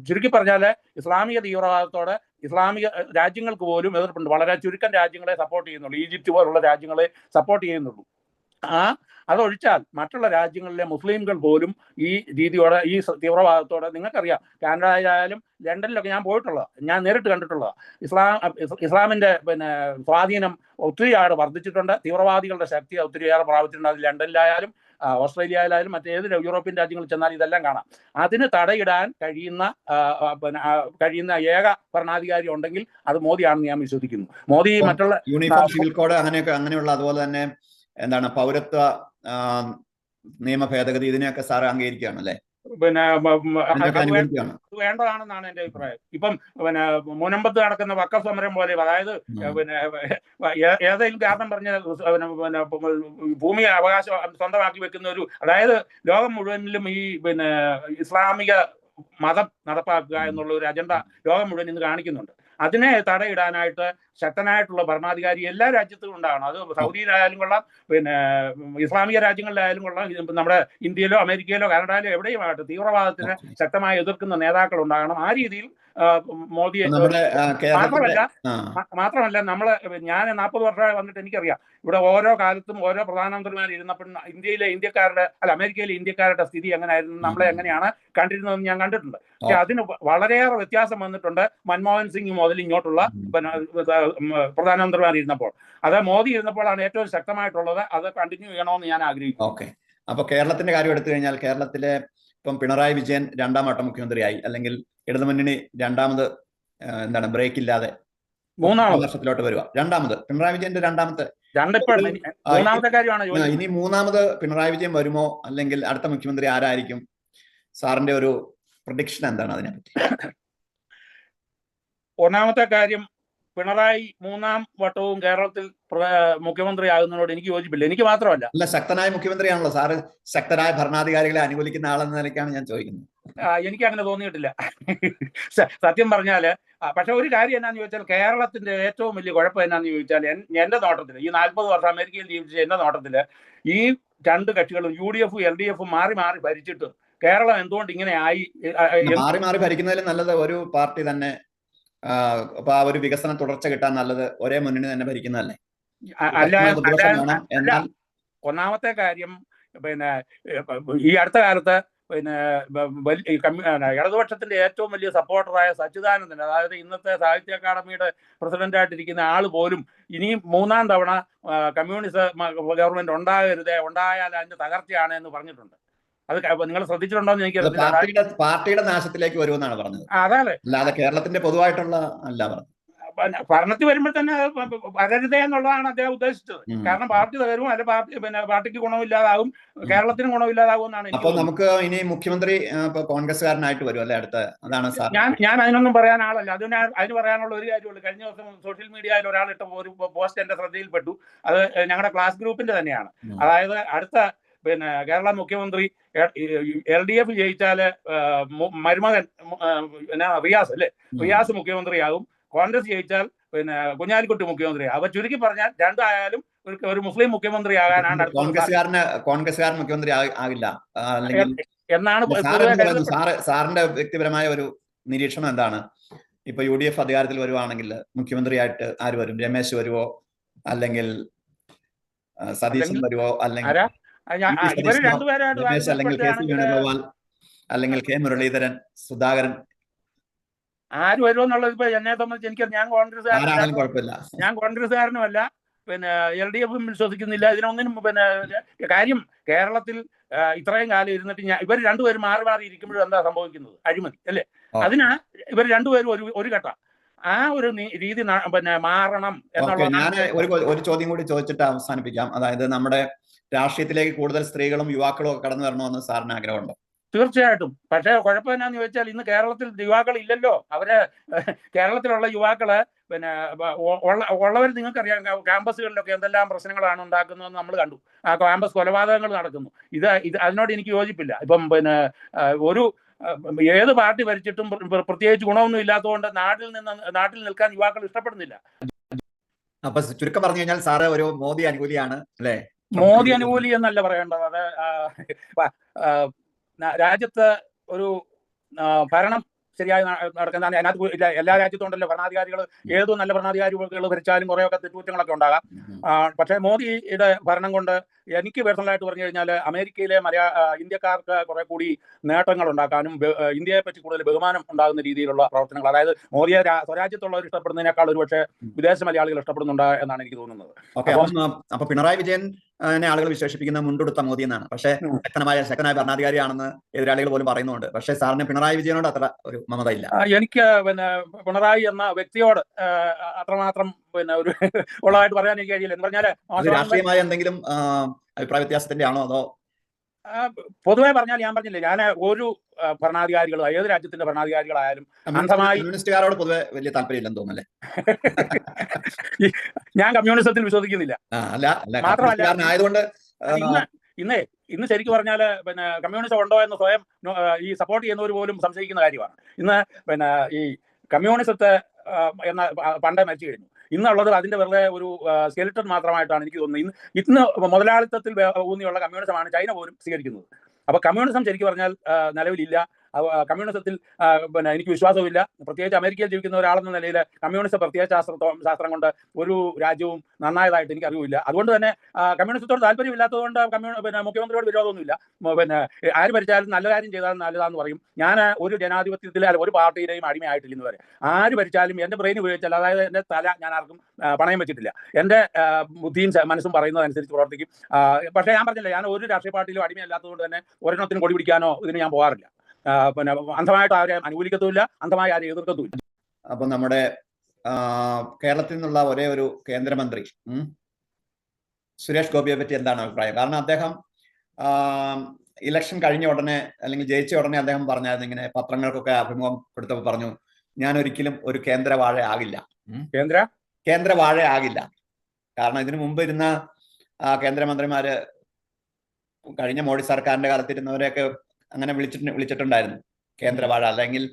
ചുരുക്കി പറഞ്ഞാൽ ഇസ്ലാമിക തീവ്രവാദത്തോടെ ഇസ്ലാമിക രാജ്യങ്ങൾക്ക് പോലും എതിർപ്പുണ്ട്. വളരെ ചുരുക്കം രാജ്യങ്ങളെ സപ്പോർട്ട് ചെയ്യുന്നുള്ളൂ, ഈജിപ്റ്റ് പോലുള്ള രാജ്യങ്ങളെ സപ്പോർട്ട് ചെയ്യുന്നുള്ളൂ. അതൊഴിച്ചാൽ മറ്റുള്ള രാജ്യങ്ങളിലെ മുസ്ലിംകൾ പോലും ഈ രീതിയോടെ, ഈ തീവ്രവാദത്തോടെ, നിങ്ങൾക്കറിയാം കാനഡയിലായാലും ലണ്ടനിലൊക്കെ ഞാൻ പോയിട്ടുള്ളത്, ഞാൻ നേരിട്ട് കണ്ടിട്ടുള്ളത്, ഇസ്ലാമിന്റെ പിന്നെ സ്വാധീനം ഒത്തിരിയേറെ വർദ്ധിച്ചിട്ടുണ്ട്. തീവ്രവാദികളുടെ ശക്തി ഒത്തിരിയേറെ പ്രാപിച്ചിട്ടുണ്ട്. അത് ലണ്ടനിലായാലും ഓസ്ട്രേലിയയിലായാലും മറ്റേത് യൂറോപ്യൻ രാജ്യങ്ങളിൽ ചെന്നാൽ ഇതെല്ലാം കാണാം. അതിന് തടയിടാൻ കഴിയുന്ന ഏക ഭരണാധികാരി ഉണ്ടെങ്കിൽ അത് മോദിയാണെന്ന് ഞാൻ വിശ്വസിക്കുന്നു. മോദി മറ്റുള്ള യൂണിഫോം സിവിൽ കോഡ് അങ്ങനെയുള്ള, അതുപോലെ തന്നെ എന്താണ് പൗരത്വ നിയമ ഭേദഗതി, ഇതിനെയൊക്കെ സാർ അംഗീകരിക്കുകയാണല്ലേ? പിന്നെ വേണ്ടതാണെന്നാണ് എന്റെ അഭിപ്രായം. ഇപ്പം പിന്നെ മുനമ്പത്ത് നടക്കുന്ന വഖഫ് സമരം പോലെ, അതായത് പിന്നെ ഏതെങ്കിലും കാരണം പറഞ്ഞ പിന്നെ ഭൂമി അവകാശം സ്വന്തമാക്കി വെക്കുന്ന ഒരു, അതായത് ലോകം മുഴുവനിലും ഈ പിന്നെ ഇസ്ലാമിക മതം നടപ്പാക്കുക എന്നുള്ള ഒരു അജണ്ട ലോകം മുഴുവൻ ഇന്ന് കാണിക്കുന്നുണ്ട്. അതിനെ തടയിടാനായിട്ട് ശക്തനായിട്ടുള്ള ഭരണാധികാരി എല്ലാ രാജ്യത്തും ഉണ്ടാകണം. അത് സൗദിയിലായാലും കൊള്ളാം, പിന്നെ ഇസ്ലാമിക രാജ്യങ്ങളിലായാലും കൊള്ളാം, നമ്മുടെ ഇന്ത്യയിലോ അമേരിക്കയിലോ കാനഡയിലോ എവിടെയുമായിട്ട് തീവ്രവാദത്തിന് ശക്തമായി എതിർക്കുന്ന നേതാക്കൾ ഉണ്ടാകണം. ആ രീതിയിൽ മോദിയെ മാത്രമല്ല നമ്മള്, ഞാൻ 40 വർഷമായി വന്നിട്ട് എനിക്കറിയാം ഇവിടെ ഓരോ കാലത്തും ഓരോ പ്രധാനമന്ത്രിമാർ ഇരുന്നപ്പോൾ അമേരിക്കയിലെ ഇന്ത്യക്കാരുടെ സ്ഥിതി എങ്ങനെയായിരുന്നു, നമ്മളെ എങ്ങനെയാണ് കണ്ടിരുന്നതെന്ന് ഞാൻ കണ്ടിട്ടുണ്ട്. പക്ഷെ അതിന് വളരെയേറെ വ്യത്യാസം വന്നിട്ടുണ്ട് മൻമോഹൻ സിംഗ് മുതൽ ഇങ്ങോട്ടുള്ള പ്രധാനമന്ത്രിമാർ ഇരുന്നപ്പോൾ. അത് മോദി ഇരുന്നപ്പോഴാണ് ഏറ്റവും ശക്തമായിട്ടുള്ളത്. അത് കണ്ടിന്യൂ ചെയ്യണമെന്ന് ഞാൻ ആഗ്രഹിക്കുന്നു. ഓക്കെ, അപ്പൊ കേരളത്തിന്റെ കാര്യം എടുത്തു കഴിഞ്ഞാൽ കേരളത്തിലെ ഇപ്പം പിണറായി വിജയൻ 2ാം വട്ടം മുഖ്യമന്ത്രിയായി, അല്ലെങ്കിൽ ഇടതുമുന്നണി രണ്ടാമത് എന്താണ് ബ്രേക്ക് ഇല്ലാതെ 3ാം വർഷത്തിലോട്ട് വരിക. രണ്ടാമത് പിണറായി വിജയന്റെ രണ്ടാമത്തെ കാര്യമാണ്. ഇനി 3ാമത് പിണറായി വിജയൻ വരുമോ, അല്ലെങ്കിൽ അടുത്ത മുഖ്യമന്ത്രി ആരായിരിക്കും? സാറിന്റെ ഒരു പ്രഡിക്ഷൻ എന്താണ് അതിനെപ്പറ്റി? ഒന്നാമത്തെ കാര്യം, പിണറായി 3ാം വട്ടവും കേരളത്തിൽ മുഖ്യമന്ത്രി ആകുന്നതിനോട് എനിക്ക് യോജിപ്പില്ല. എനിക്ക് മാത്രമല്ല, ശക്തനായ മുഖ്യമന്ത്രിയാണല്ലോ സാറ്, ശക്തനായ ഭരണാധികാരികളെ അനുകൂലിക്കുന്ന ആളെന്ന നിലയ്ക്കാണ് ഞാൻ ചോദിക്കുന്നത്. എനിക്ക് അങ്ങനെ തോന്നിയിട്ടില്ല സത്യം പറഞ്ഞാല്. പക്ഷെ ഒരു കാര്യം എന്നാന്ന് ചോദിച്ചാൽ, കേരളത്തിന്റെ ഏറ്റവും വലിയ കുഴപ്പം എന്നാന്ന് ചോദിച്ചാൽ, എന്റെ നോട്ടത്തില് ഈ 40 വർഷം അമേരിക്കയിൽ ജീവിച്ച എന്റെ നോട്ടത്തില് ഈ രണ്ട് കക്ഷികളും UDF LDF മാറി മാറി ഭരിച്ചിട്ട് കേരളം എന്തുകൊണ്ട് ഇങ്ങനെ ആയി? മാറി ഭരിക്കുന്നതിൽ നല്ലത് ഒരു പാർട്ടി തന്നെ, അപ്പൊ ആ ഒരു വികസന തുടർച്ച കിട്ടാൻ നല്ലത് ഒരേ മുന്നണി തന്നെ ഭരിക്കുന്നതല്ലേ? ഒന്നാമത്തെ കാര്യം, പിന്നെ ഈ അടുത്ത കാലത്ത് പിന്നെ ഇടതുപക്ഷത്തിന്റെ ഏറ്റവും വലിയ സപ്പോർട്ടറായ സച്ചിദാനന്ദൻ, അതായത് ഇന്നത്തെ സാഹിത്യ അക്കാദമിയുടെ പ്രസിഡന്റായിട്ടിരിക്കുന്ന ആൾ പോലും ഇനിയും 3-ാം തവണ കമ്മ്യൂണിസ്റ്റ് ഗവൺമെന്റ് ഉണ്ടായാൽ അതിന്റെ തകർച്ചയാണ് എന്ന് പറഞ്ഞിട്ടുണ്ട്. അത് നിങ്ങൾ ശ്രദ്ധിച്ചിട്ടുണ്ടോ എന്ന് എനിക്കറിയില്ല. പാർട്ടിയുടെ നാശത്തിലേക്ക് വരുമെന്നാണ് പറഞ്ഞത്. അതാണ്, അല്ലാതെ കേരളത്തിന്റെ പൊതുവായിട്ടുള്ള അല്ല പറഞ്ഞത്. ഭരണത്തിൽ വരുമ്പോൾ തന്നെ വരരുതേ എന്നുള്ളതാണ് അദ്ദേഹം ഉദ്ദേശിച്ചത്. കാരണം പാർട്ടി തകരും, അല്ലെ പാർട്ടിക്ക് ഗുണമില്ലാതാവും, കേരളത്തിന് ഗുണമില്ലാതാവും എന്നാണ്. അപ്പൊ നമുക്ക് ഇനി മുഖ്യമന്ത്രി കോൺഗ്രസ്സുകാരനായിട്ട് വരും അല്ലെ അടുത്ത? അതാണ് ഞാൻ അതിനൊന്നും പറയാൻ ആളല്ല. അതിന് പറയാനുള്ള ഒരു കാര്യമുള്ളൂ. കഴിഞ്ഞ ദിവസം സോഷ്യൽ മീഡിയയിൽ ഒരാൾ ഇട്ട ഒരു പോസ്റ്റ് എന്റെ ശ്രദ്ധയിൽപ്പെട്ടു. അത് ഞങ്ങളുടെ ക്ലാസ് ഗ്രൂപ്പിന്റെ തന്നെയാണ്. അതായത് അടുത്ത കേരള മുഖ്യമന്ത്രി LDF ജയിച്ചാല് മരുമകൻ റിയാസ് അല്ലെ, റിയാസ് മുഖ്യമന്ത്രിയാകും. കോൺഗ്രസ് ജയിച്ചാൽ കുഞ്ഞാലിക്കുട്ടി മുഖ്യമന്ത്രിയാകും. അപ്പൊ ചുരുക്കി പറഞ്ഞാൽ രണ്ടായാലും ഒരു മുസ്ലിം മുഖ്യമന്ത്രി ആകാനാണ് കോൺഗ്രസ്സുകാരൻ മുഖ്യമന്ത്രി ആകില്ല എന്നാണ് സാറിന്റെ വ്യക്തിപരമായ ഒരു നിരീക്ഷണം എന്താണ്? ഇപ്പൊ UDF അധികാരത്തിൽ വരുവാണെങ്കിൽ മുഖ്യമന്ത്രിയായിട്ട് ആര് വരും? രമേശ് വരുവോ, അല്ലെങ്കിൽ സതീശൻ വരുവോ, അല്ലെങ്കിൽ രമേശ്, അല്ലെങ്കിൽ KC വേണുഗോപാൽ, അല്ലെങ്കിൽ K മുരളീധരൻ, സുധാകരൻ? ആര് വരുമെന്നുള്ളത് ഇപ്പൊ എന്നെ സംബന്ധിച്ച് ഞാൻ കോൺഗ്രസ്സുകാരനുമല്ല, LDF വിശ്വസിക്കുന്നില്ല, ഇതിനൊന്നിനും. കാര്യം കേരളത്തിൽ ഇത്രയും കാലം ഇരുന്നിട്ട് ഇവർ രണ്ടുപേരും മാറി മാറി ഇരിക്കുമ്പോഴും എന്താ സംഭവിക്കുന്നത്? അഴിമതി അല്ലേ? അതിനാ ഇവർ രണ്ടുപേരും ഒരു ഘട്ട ആ ഒരു രീതി മാറണം എന്നുള്ള. ഞാൻ ഒരു ചോദ്യം കൂടി ചോദിച്ചിട്ട് അവസാനിപ്പിക്കാം. അതായത് നമ്മുടെ രാഷ്ട്രീയത്തിലേക്ക് കൂടുതൽ സ്ത്രീകളും യുവാക്കളും ഒക്കെ കടന്നു വരണമെന്ന് സാറിന് ആഗ്രഹമുണ്ടോ? തീർച്ചയായിട്ടും. പക്ഷേ കുഴപ്പം എന്നാന്ന് ചോദിച്ചാൽ ഇന്ന് കേരളത്തിൽ യുവാക്കൾ ഇല്ലല്ലോ. കേരളത്തിലുള്ള യുവാക്കള് ഉള്ളവർ നിങ്ങൾക്കറിയാം, ക്യാമ്പസുകളിലൊക്കെ എന്തെല്ലാം പ്രശ്നങ്ങളാണ് ഉണ്ടാക്കുന്നതെന്ന് നമ്മൾ കണ്ടു. ആ ക്യാമ്പസ് കൊലപാതകങ്ങൾ നടക്കുന്നു. അതിനോട് എനിക്ക് യോജിപ്പില്ല. ഇപ്പം ഒരു ഏത് പാർട്ടി ഭരിച്ചിട്ടും പ്രത്യേകിച്ച് ഗുണമൊന്നും ഇല്ലാത്തതുകൊണ്ട് നാട്ടിൽ നിൽക്കാൻ യുവാക്കൾ ഇഷ്ടപ്പെടുന്നില്ല. അപ്പൊ ചുരുക്കം പറഞ്ഞു കഴിഞ്ഞാൽ സാറ് ഒരു മോദി അനുകൂലിയാണ് അല്ലേ? മോദി അനുകൂലി എന്നല്ല പറയേണ്ടത്. അത് രാജ്യത്ത് ഒരു ഭരണം ശരിയായി നടക്കുന്നതാണ്. അതിനകത്ത് എല്ലാ രാജ്യത്തും ഉണ്ടല്ലോ ഭരണാധികാരികൾ. ഏതോ നല്ല ഭരണാധികാരികൾ ഭരിച്ചാലും കുറേയൊക്കെ തെറ്റുകുറ്റങ്ങളൊക്കെ ഉണ്ടാകാം. പക്ഷേ മോദിയുടെ ഭരണം കൊണ്ട് എനിക്ക് പേഴ്സണലായിട്ട് പറഞ്ഞു കഴിഞ്ഞാൽ അമേരിക്കയിലെ ഇന്ത്യക്കാർക്ക് കുറെ കൂടി നേട്ടങ്ങൾ ഉണ്ടാക്കാനും ഇന്ത്യയെ പറ്റി കൂടുതൽ ബഹുമാനം ഉണ്ടാകുന്ന രീതിയിലുള്ള പ്രവർത്തനങ്ങൾ, അതായത് മോദിയെ സ്വരാജ്യത്തുള്ളവർ ഇഷ്ടപ്പെടുന്നതിനേക്കാൾ ഒരുപക്ഷെ വിദേശ മലയാളികൾ ഇഷ്ടപ്പെടുന്നുണ്ട് എന്നാണ് എനിക്ക് തോന്നുന്നത്. അപ്പൊ പിണറായി വിജയൻ ആളുകൾ വിശേഷിപ്പിക്കുന്ന മുണ്ടുടുത്ത മോദി എന്നാണ്. പക്ഷേ ശക്തനായ ഭരണാധികാരിയാണെന്ന് എതിരാളികൾ പോലും പറയുന്നുണ്ട്. പക്ഷേ സാറിന് പിണറായി വിജയനോട് അത്ര ഒരു മമത ഇല്ല. എനിക്ക് പിണറായി എന്ന വ്യക്തിയോട് അത്രമാത്രം ഒരു ഉള്ളതായിട്ട് പറയാൻ എനിക്ക് കഴിയില്ല. എന്ന് പറഞ്ഞാല് രാഷ്ട്രീയമായ എന്തെങ്കിലും അഭിപ്രായ വ്യത്യാസത്തിന്റെ ആണോ, അതോ പൊതുവെ പറഞ്ഞാൽ ഞാൻ പറഞ്ഞില്ലേ, ഞാൻ ഒരു ഭരണാധികാരികളും ഏത് രാജ്യത്തിന്റെ ഭരണാധികാരികളായാലും കമ്മ്യൂണിസ്റ്റുകാരോട് പൊതുവെ വലിയ താല്പര്യമില്ലെന്ന് തോന്നല്ലേ? ഞാൻ കമ്മ്യൂണിസത്തിൽ വിശ്വസിക്കുന്നില്ല. മാത്രമല്ല ഇന്ന് ശരിക്കും പറഞ്ഞാല് കമ്മ്യൂണിസം ഉണ്ടോ എന്ന് സ്വയം ഈ സപ്പോർട്ട് ചെയ്യുന്നവർ പോലും സംശയിക്കുന്ന കാര്യമാണ്. ഇന്ന് ഈ കമ്മ്യൂണിസത്തെ പണ്ടേ മരിച്ചു കഴിഞ്ഞു. ഇന്നുള്ളത് അതിന്റെ വെറുതെ ഒരു സ്കെലിറ്റൺ മാത്രമായിട്ടാണ് എനിക്ക് തോന്നുന്നത്. ഇന്ന് മുതലാളിത്തത്തിൽ ഊന്നിയുള്ള കമ്മ്യൂണിസമാണ് ചൈന പോലും സ്വീകരിക്കുന്നത്. അപ്പൊ കമ്മ്യൂണിസം ശരിക്കും പറഞ്ഞാൽ നിലവിലില്ല. കമ്മ്യൂണിസത്തിൽ എനിക്ക് വിശ്വാസമില്ല. പ്രത്യേകിച്ച് അമേരിക്കയിൽ ജീവിക്കുന്ന ഒരാളെന്ന നിലയിൽ കമ്മ്യൂണിസ്റ്റ് പ്രത്യയ ശാസ്ത്രം കൊണ്ട് ഒരു രാജ്യവും നന്നായതായിട്ട് എനിക്ക് അറിവില്ല. അതുകൊണ്ട് തന്നെ കമ്മ്യൂണിസത്തോട് താല്പര്യമില്ലാത്തതുകൊണ്ട് മുഖ്യമന്ത്രിയോട് വിരോധമൊന്നുമില്ല. ആര് ഭരിച്ചാലും നല്ല കാര്യം ചെയ്താൽ നല്ലതാന്ന് പറയും. ഞാൻ ഒരു ജനാധിപത്യത്തിൽ ഒരു പാർട്ടിയുടെയും അടിമയായിട്ടില്ല ഇന്നുവരെ. ആര് ഭരിച്ചാലും എന്റെ ബ്രെയിൻ ഉപയോഗിച്ചാൽ, അതായത് എന്റെ തല ഞാൻ ആർക്കും പണയം വെച്ചിട്ടില്ല. എന്റെ ബുദ്ധിയും മനസ്സും പറയുന്നതനുസരിച്ച് പ്രവർത്തിക്കും. പക്ഷേ ഞാൻ പറഞ്ഞില്ല, ഞാൻ ഒരു രാഷ്ട്രീയ പാർട്ടിയിലും അടിമയല്ലാത്തതുകൊണ്ട് തന്നെ ഒരെണ്ണത്തിന് കൊടി പിടിക്കാനോ ഇതിന് ഞാൻ പോകാറില്ല. അന്ധമായിട്ട് ആരെയും അനുകൂലിക്കത്തുമില്ല, അന്ധമായി ആരെയും എതിർക്കത്തുമില്ല. അപ്പൊ നമ്മുടെ കേരളത്തിൽ നിന്നുള്ള ഒരേ ഒരു കേന്ദ്രമന്ത്രി സുരേഷ് ഗോപിയെ പറ്റി എന്താണ് അഭിപ്രായം? കാരണം അദ്ദേഹം ഇലക്ഷൻ കഴിഞ്ഞ ഉടനെ അല്ലെങ്കിൽ ജയിച്ച ഉടനെ അദ്ദേഹം പറഞ്ഞായിരുന്നു, ഇങ്ങനെ പത്രങ്ങൾക്കൊക്കെ അഭിമുഖം കൊടുത്തപ്പോൾ പറഞ്ഞു, ഞാൻ ഒരിക്കലും ഒരു കേന്ദ്രവാഴ ആകില്ല. കേന്ദ്രവാഴ ആകില്ല. കാരണം ഇതിനു മുമ്പ് ഇരുന്ന കേന്ദ്രമന്ത്രിമാര് കഴിഞ്ഞ മോഡി സർക്കാരിന്റെ കാലത്തിരുന്നവരെയൊക്കെ അങ്ങനെ വിളിച്ചിട്ടുണ്ടായിരുന്നു കേന്ദ്രവാഴ. അല്ലെങ്കിൽ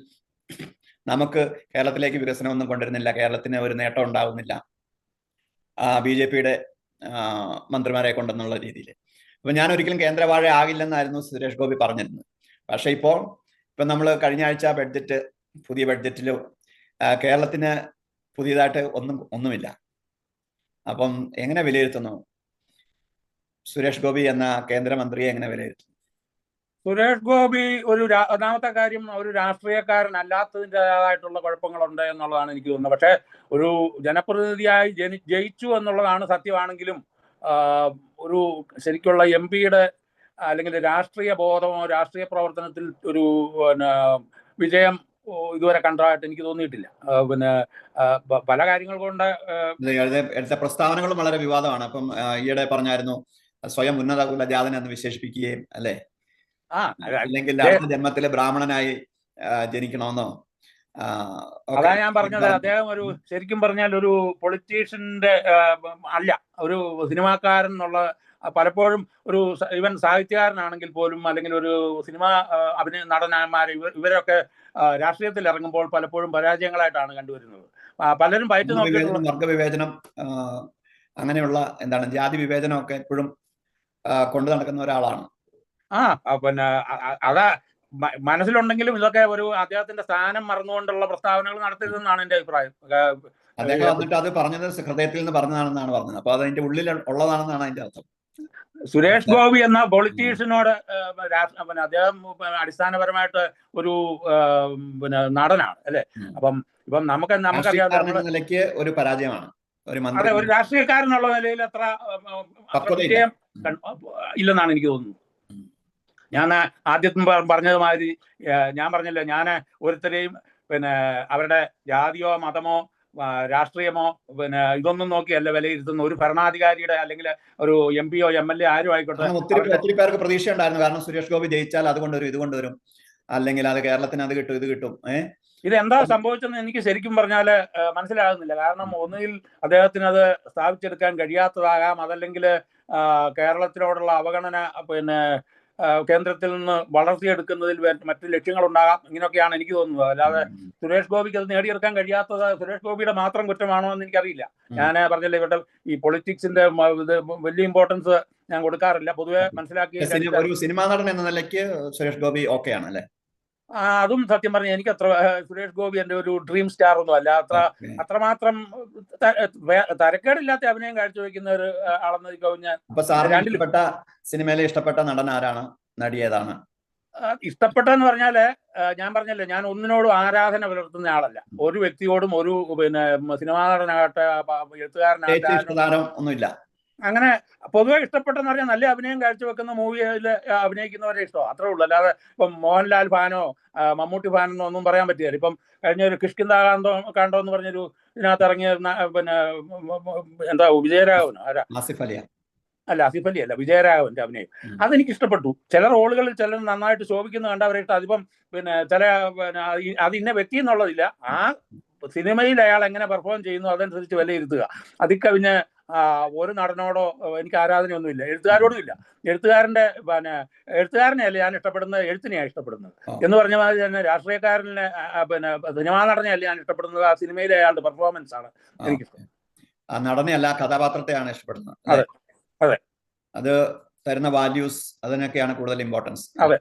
നമുക്ക് കേരളത്തിലേക്ക് വികസനമൊന്നും കൊണ്ടുവരുന്നില്ല, കേരളത്തിന് ഒരു നേട്ടം ഉണ്ടാകുന്നില്ല BJPയുടെ മന്ത്രിമാരെ കൊണ്ടെന്നുള്ള രീതിയിൽ. അപ്പൊ ഞാൻ ഒരിക്കലും കേന്ദ്രവാഴ ആകില്ലെന്നായിരുന്നു സുരേഷ് ഗോപി പറഞ്ഞിരുന്നത്. പക്ഷെ ഇപ്പം നമ്മൾ കഴിഞ്ഞ ആഴ്ച പുതിയ ബഡ്ജറ്റിൽ കേരളത്തിന് പുതിയതായിട്ട് ഒന്നുമില്ല. അപ്പം എങ്ങനെ വിലയിരുത്തുന്നു? സുരേഷ് ഗോപി എന്ന കേന്ദ്രമന്ത്രിയെ എങ്ങനെ വിലയിരുത്തും? സുരേഷ് ഗോപി ഒന്നാമത്തെ കാര്യം ഒരു രാഷ്ട്രീയക്കാരനല്ലാത്തതിൻ്റെതായിട്ടുള്ള കുഴപ്പങ്ങളുണ്ട് എന്നുള്ളതാണ് എനിക്ക് തോന്നുന്നത്. പക്ഷേ ഒരു ജനപ്രതിനിധിയായി ജയിച്ചു എന്നുള്ളതാണ് സത്യമാണെങ്കിലും ഒരു ശരിക്കുള്ള MP-യുടെ അല്ലെങ്കിൽ രാഷ്ട്രീയ ബോധമോ രാഷ്ട്രീയ പ്രവർത്തനത്തിൽ ഒരു വിജയം ഇതുവരെ കണ്ടതായിട്ട് എനിക്ക് തോന്നിയിട്ടില്ല. പല കാര്യങ്ങൾ കൊണ്ട് എടുത്ത പ്രസ്താവനകളും വളരെ വിവാദമാണ്. അപ്പം ഈയിടെ പറഞ്ഞായിരുന്നു സ്വയം ഉന്നത കുലജാതൻ എന്ന് വിശേഷിപ്പിക്കുകയും അല്ലേ, അല്ലെങ്കിൽ അടുത്ത ജന്മത്തിലെ ബ്രാഹ്മണനായി ജനിക്കണമെന്നോ. അതാ ഞാൻ പറഞ്ഞത്, അദ്ദേഹം ഒരു ശരിക്കും പറഞ്ഞാൽ ഒരു പൊളിറ്റീഷ്യന്റെ അല്ല, ഒരു സിനിമാക്കാരൻ എന്നുള്ള പലപ്പോഴും ഒരു ഇവൻ സാഹിത്യകാരനാണെങ്കിൽ പോലും അല്ലെങ്കിൽ ഒരു സിനിമ നടന്മാർ ഇവരൊക്കെ രാഷ്ട്രീയത്തിൽ ഇറങ്ങുമ്പോൾ പലപ്പോഴും പരാജയങ്ങളായിട്ടാണ് കണ്ടുവരുന്നത്. പലരും പയറ്റു നോക്കിയിട്ടുള്ള വർഗവിവേചനം, അങ്ങനെയുള്ള എന്താണ് ജാതി വിവേചനം ഒക്കെ എപ്പോഴും കൊണ്ടു നടക്കുന്ന ഒരാളാണ്. പിന്നെ അതാ മനസ്സിലുണ്ടെങ്കിലും ഇതൊക്കെ ഒരു അദ്ദേഹത്തിന്റെ സ്ഥാനം മറന്നുകൊണ്ടുള്ള പ്രസ്താവനകൾ നടത്തരുതെന്നാണ് എന്റെ അഭിപ്രായം. അദ്ദേഹം വന്നിട്ട് അത് പറഞ്ഞത് ഹൃദയത്തിൽ നിന്ന് പറഞ്ഞതാണെന്നാണ് പറഞ്ഞത്. അപ്പൊ അതിന്റെ ഉള്ളിൽ ഉള്ളതാണെന്നാണ് അതിന്റെ അർത്ഥം. സുരേഷ് ഗോപി എന്ന പൊളിറ്റീഷ്യനോട് അദ്ദേഹം അടിസ്ഥാനപരമായിട്ട് ഒരു നടനാണ് അല്ലെ. ഇപ്പം നമുക്കറിയാം നിലയ്ക്ക് ഒരു പരാജയമാണ്. അതെ, ഒരു രാഷ്ട്രീയക്കാരനുള്ള നിലയിൽ അത്ര വിജയം ഇല്ലെന്നാണ് എനിക്ക് തോന്നുന്നത്. ഞാൻ ആദ്യം പറഞ്ഞതുമാതിരി ഞാൻ പറഞ്ഞല്ലോ, ഞാൻ ഒരുത്തരെയും അവരുടെ ജാതിയോ മതമോ രാഷ്ട്രീയമോ ഇതൊന്നും നോക്കിയല്ല വിലയിരുത്തുന്ന ഒരു ഭരണാധികാരിയുടെ അല്ലെങ്കിൽ ഒരു MP-യോ MLA ആരും ആയിക്കോട്ടെ. ഒത്തിരി പേർക്ക് പ്രതീക്ഷ ഉണ്ടായിരുന്നു. കാരണം സുരേഷ് ഗോപി ജയിച്ചാൽ അത് കൊണ്ടുവരും, ഇത് കൊണ്ടുവരും, അല്ലെങ്കിൽ അത് കേരളത്തിന് അത് കിട്ടും, ഇത് കിട്ടും. ഇതെന്താ സംഭവിച്ചെന്ന് എനിക്ക് ശരിക്കും പറഞ്ഞാല് മനസ്സിലാകുന്നില്ല. കാരണം ഒന്നുകിൽ അദ്ദേഹത്തിന് അത് സ്ഥാപിച്ചെടുക്കാൻ കഴിയാത്തതാകാം, അതല്ലെങ്കിൽ കേരളത്തിനോടുള്ള അവഗണന കേന്ദ്രത്തിൽ നിന്ന് വളർത്തിയെടുക്കുന്നതിൽ മറ്റു ലക്ഷ്യങ്ങളുണ്ടാകാം. ഇങ്ങനെയൊക്കെയാണ് എനിക്ക് തോന്നുന്നത്. അല്ലാതെ സുരേഷ് ഗോപിക്ക് അത് നേടിയെടുക്കാൻ കഴിയാത്തത് സുരേഷ് ഗോപിയുടെ മാത്രം കുറ്റമാണോ എന്ന് എനിക്കറിയില്ല. ഞാൻ പറഞ്ഞില്ലേ, ഇവിടെ ഈ പൊളിറ്റിക്സിന്റെ ഇത് വലിയ ഇമ്പോർട്ടൻസ് ഞാൻ കൊടുക്കാറില്ല. പൊതുവെ മനസ്സിലാക്കി ഒരു സിനിമാ നടൻ എന്ന നിലയ്ക്ക് സുരേഷ് ഗോപി ഓക്കെ ആണല്ലേ? അതും സത്യം പറഞ്ഞ എനിക്ക് അത്ര സുരേഷ് ഗോപി എന്റെ ഒരു ഡ്രീം സ്റ്റാർ ഒന്നും അല്ല. അത്രമാത്രം തരക്കേടില്ലാത്ത അഭിനയം കാഴ്ചവെക്കുന്ന ഒരു ആളെന്ന് ഇഷ്ടപ്പെട്ട സിനിമയിലെ ഇഷ്ടപ്പെട്ട നടൻ ആരാണ്? നടി ഏതാണ് ഇഷ്ടപ്പെട്ടെന്ന് പറഞ്ഞാല് ഞാൻ പറഞ്ഞല്ലേ, ഞാൻ ഒന്നിനോടും ആരാധന പുലർത്തുന്ന ആളല്ല. ഒരു വ്യക്തിയോടും ഒരു സിനിമാ നടനാകട്ടെ എഴുത്തുകാരനാകട്ടെ ഒന്നുമില്ല. അങ്ങനെ പൊതുവെ ഇഷ്ടപ്പെട്ടെന്ന് പറഞ്ഞാൽ നല്ല അഭിനയം കാഴ്ചവെക്കുന്ന മൂവിയിൽ അഭിനയിക്കുന്നവരെ ഇഷ്ടം, അത്രേ ഉള്ളൂ. അല്ലാതെ ഇപ്പം മോഹൻലാൽ ഫാനോ മമ്മൂട്ടി ഫാനോ ഒന്നും പറയാൻ പറ്റില്ല. ഇപ്പം കഴിഞ്ഞ ഒരു കിഷ്കിന്ദ കാണ്ടോ എന്ന് പറഞ്ഞൊരു ഇതിനകത്ത് ഇറങ്ങിയ എന്താ വിജയരാഘവനോ അല്ല ആസിഫ് അലി അല്ല, വിജയരാഘവന്റെ അഭിനയം അതെനിക്ക് ഇഷ്ടപ്പെട്ടു. ചില റോളുകളിൽ ചിലർ നന്നായിട്ട് ശോഭിക്കുന്ന കണ്ടവരെ ഇഷ്ടം. അതിപ്പം ചില അത് ഇന്ന വ്യക്തി എന്നുള്ളതില്ല, ആ സിനിമയിൽ അയാൾ എങ്ങനെ പെർഫോം ചെയ്യുന്നു അതനുസരിച്ച് വിലയിരുത്തുക. അതിൽ കവിഞ്ഞ് ഒരു നടനോടോ എനിക്ക് ആരാധനയൊന്നുമില്ല, എഴുത്തുകാരോടും ഇല്ല. എഴുത്തുകാരനെയല്ല ഞാൻ ഇഷ്ടപ്പെടുന്നത്, എഴുത്തിനെയാണ് ഇഷ്ടപ്പെടുന്നത്. എന്ന് പറഞ്ഞ മാതിരി തന്നെ രാഷ്ട്രീയക്കാരനെ സിനിമാ നടനെയല്ല ഞാൻ ഇഷ്ടപ്പെടുന്നത്, ആ സിനിമയിലെ അയാളുടെ പെർഫോമൻസ് ആണ് എനിക്കിഷ്ടം. നടനെയല്ല, കഥാപാത്രത്തെയാണ് ഇഷ്ടപ്പെടുന്നത്. അതെ, അത് തരുന്ന വാല്യൂസ് അതിനൊക്കെയാണ് കൂടുതൽ ഇമ്പോർട്ടൻസ്. അതെ.